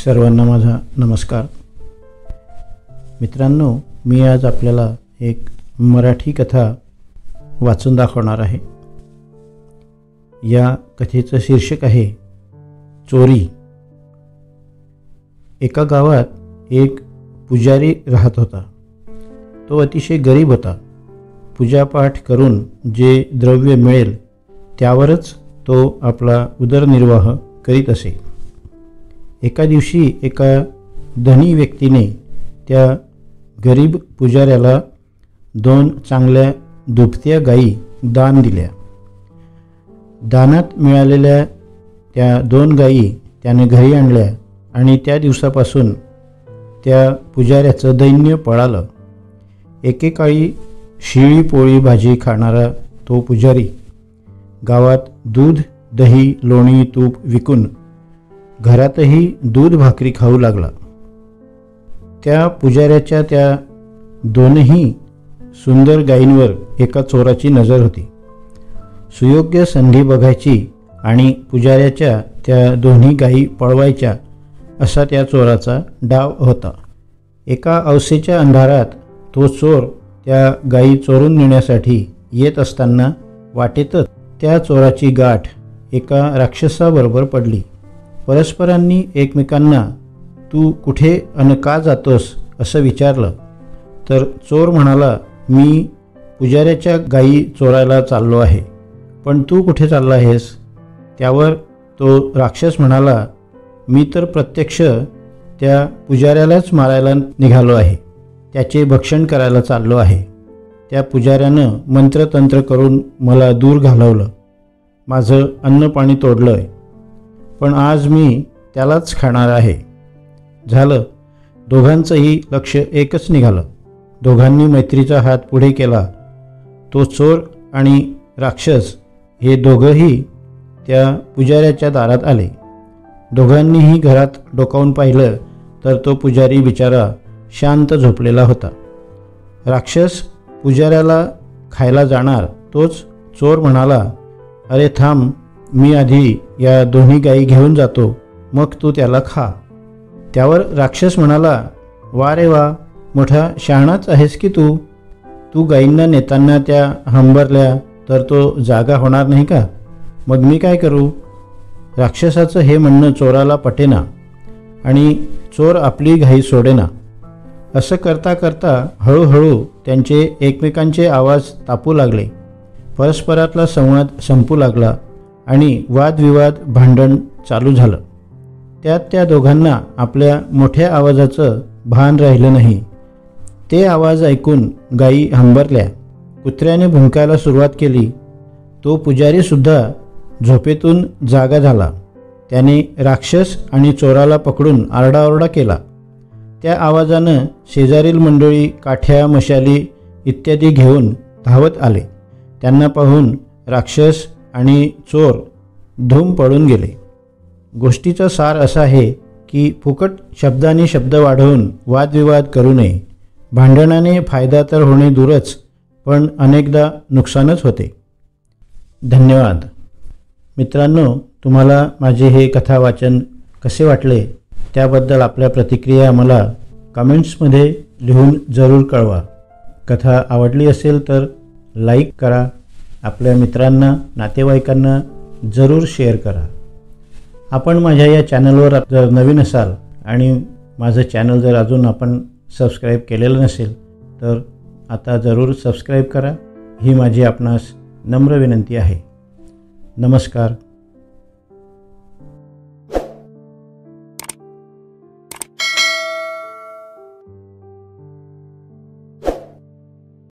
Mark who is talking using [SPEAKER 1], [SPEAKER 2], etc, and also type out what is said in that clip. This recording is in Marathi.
[SPEAKER 1] सर्वांना माझा नमस्कार। मित्रांनो, मी आज आपल्याला एक मराठी कथा वाचून दाखवणार आहे। या कथेचं शीर्षक आहे चोरी। एका गावात एक पुजारी राहत होता। तो अतिशय गरीब होता। पूजापाठ करून जे द्रव्य मिळेल त्यावरच तो आपला उदरनिर्वाह करीत असे। एका दिवशी एका धनी व्यक्तीने त्या गरीब पुजाऱ्याला 2 चांगल्या दुभत्या गायी दान दिल्या। दानात मिळालेल्या त्या 2 गायी त्याने घरी आणल्या आणि त्या दिवसापासून त्या पुजाऱ्याचं दैन्य पळालं। एकेकाळी शिळी पोळी भाजी खाणारा तो पुजारी गावात दूध, दही, लोणी, तूप विकून घरातही दूध भाकरी खाऊ लागला। त्या पुजाऱ्याच्या त्या 2ही सुंदर गायींवर एका चोराची नजर होती। सुयोग्य संधी बघायची आणि पुजाऱ्याच्या त्या 2ही गायी पळवायच्या असा त्या चोराचा डाव होता। एका अवसेच्या अंधारात तो चोर त्या गायी चोरून नेण्यासाठी येत असताना वाटेतच त्या चोराची गाठ एका राक्षसाबरोबर पडली। परस्परांनी एकमेकांना तू कुठे अन का जातोस असं विचारलं तर चोर म्हणाला, मी पुजाऱ्याच्या गायी चोरायला चाललो आहे, पण तू कुठे चालला आहेस? त्यावर तो राक्षस म्हणाला, मी तर प्रत्यक्ष त्या पुजाऱ्यालाच मारायला निघालो आहे, त्याचे भक्षण करायला चाललो आहे। त्या पुजाऱ्यानं मंत्रतंत्र करून मला दूर घालवलं, माझं अन्न पाणी तोडलं आहे, पण आज मी त्यालाच खाणार आहे। झालं, दोघांचंही लक्ष एकच निघालं। दोघांनी मैत्रीचा हात पुढे केला। तो चोर आणि राक्षस हे दोघंही त्या पुजाऱ्याच्या दारात आले। दोघांनीही घरात डोकावून पाहिलं तर तो पुजारी बिचारा शांत झोपलेला होता। राक्षस पुजाऱ्याला खायला जाणार तोच चोर म्हणाला, अरे थांब, मी आधी या 2ही गायी घेऊन जातो, मग तू त्याला खा। त्यावर राक्षस म्हणाला, वा रे वा, मोठा शहाणाच आहेस की तू गायींना नेताना त्या हंबरल्या तर तो जागा होणार नाही का? मग मी काय करू? राक्षसाचं हे म्हणणं चोराला पटेना आणि चोर आपली घाई सोडेना। असं करता करता हळूहळू त्यांचे एकमेकांचे आवाज तापू लागले। परस्परातला संवाद संपू लागला आणि वादविवाद भांडण चालू झालं। त्यात त्या दोघांना आपल्या मोठ्या आवाजाचं भान राहिलं नाही। ते आवाज ऐकून गायी हंबरल्या, कुत्र्याने भुंकायला सुरुवात केली। तो पुजारीसुद्धा झोपेतून जागा झाला। त्याने राक्षस आणि चोराला पकडून आरडाओरडा केला। त्या आवाजानं शेजारील मंडळी काठ्या, मशाली इत्यादी घेऊन धावत आले। त्यांना पाहून राक्षस आणि चोर धूम पडून गेले। गोष्टीचा सार असा आहे की फुकट शब्दाने शब्द वाढवून वादविवाद करू नये। भांडणाने फायदा तर होणे दूरच, पण अनेकदा नुकसानच होते। धन्यवाद। मित्रांनो, तुम्हाला माझे हे कथा वाचन कसे वाटले त्याबद्दल आपल्या प्रतिक्रिया मला कमेंट्समध्ये लिहून जरूर कळवा। कथा आवडली असेल तर लाईक करा, आपल्या मित्रांना, नातेवाईकांना जरूर शेअर करा। आपण माझ्या या चॅनलवर जर नवीन असाल आणि माझं चॅनल जर अजून आपण सबस्क्राईब केलेलं नसेल तर आता जरूर सबस्क्राईब करा, ही माझी आपणास नम्र विनंती आहे। नमस्कार।